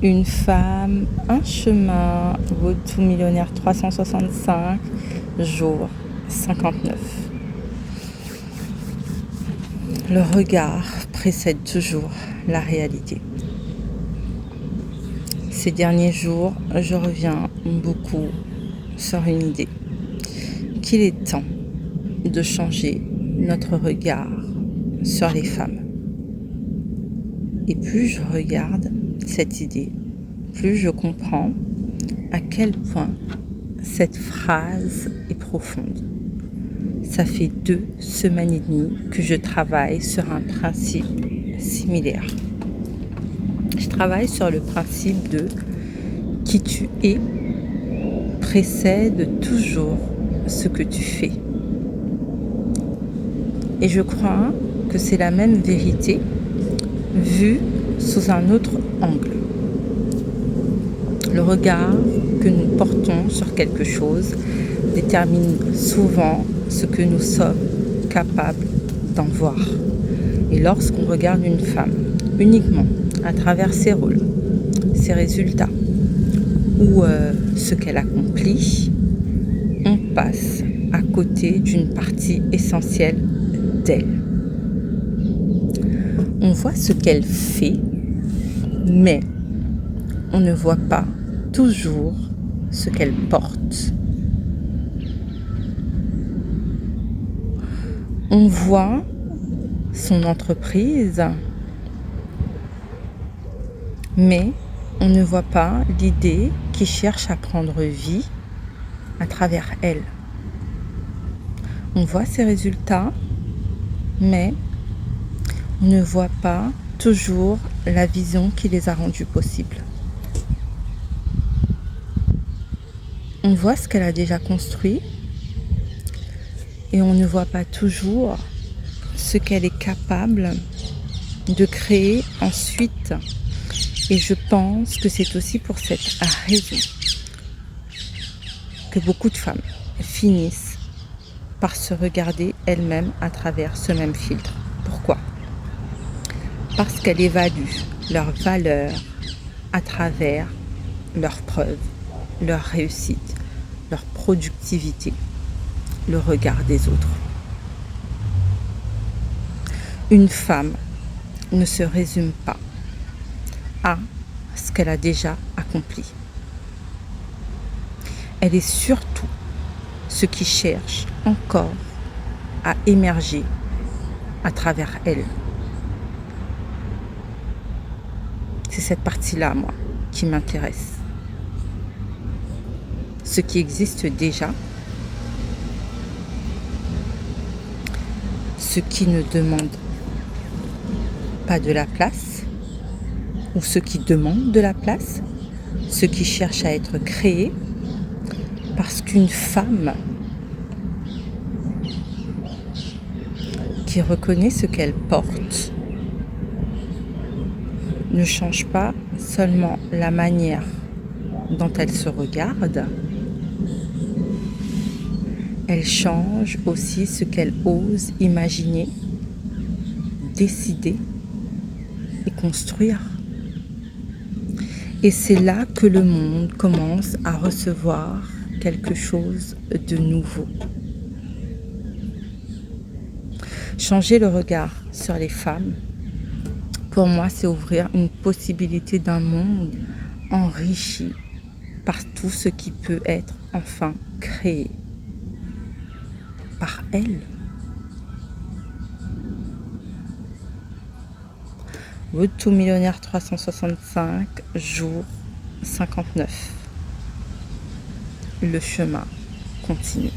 Une femme, un chemin, Road to Millionnaire 365, jour 59. Le regard précède toujours la réalité. Ces derniers jours, je reviens beaucoup sur une idée, qu'il est temps de changer notre regard sur les femmes. Et plus je regarde cette idée, plus je comprends à quel point cette phrase est profonde. Ça fait 2 semaines et demie que je travaille sur un principe similaire. Je travaille sur le principe de qui tu es précède toujours ce que tu fais. Et je crois que c'est la même vérité vue sous un autre angle. Le regard que nous portons sur quelque chose détermine souvent ce que nous sommes capables d'en voir. Et lorsqu'on regarde une femme uniquement à travers ses rôles, ses résultats ou ce qu'elle accomplit, on passe à côté d'une partie essentielle d'elle. On voit ce qu'elle fait, mais on ne voit pas toujours ce qu'elle porte. On voit son entreprise, mais on ne voit pas l'idée qui cherche à prendre vie à travers elle. On voit ses résultats, mais on ne voit pas toujours la vision qui les a rendus possibles. On voit ce qu'elle a déjà construit et on ne voit pas toujours ce qu'elle est capable de créer ensuite. Et je pense que c'est aussi pour cette raison que beaucoup de femmes finissent par se regarder elles-mêmes à travers ce même filtre. Pourquoi ? Parce qu'elles évaluent leur valeur à travers leurs preuves, leur réussite, leur productivité, le regard des autres. Une femme ne se résume pas à ce qu'elle a déjà accompli. Elle est surtout ce qui cherche encore à émerger à travers elle. C'est cette partie-là, moi, qui m'intéresse. Ce qui existe déjà, ce qui ne demande pas de la place, ou ce qui demande de la place, ce qui cherche à être créé, parce qu'une femme qui reconnaît ce qu'elle porte ne change pas seulement la manière dont elle se regarde, elle change aussi ce qu'elle ose imaginer, décider et construire. Et c'est là que le monde commence à recevoir quelque chose de nouveau. Changer le regard sur les femmes, pour moi, c'est ouvrir une possibilité d'un monde enrichi par tout ce qui peut être enfin créé par elles. Road to Millionnaire 365, jour 59. Le chemin continue.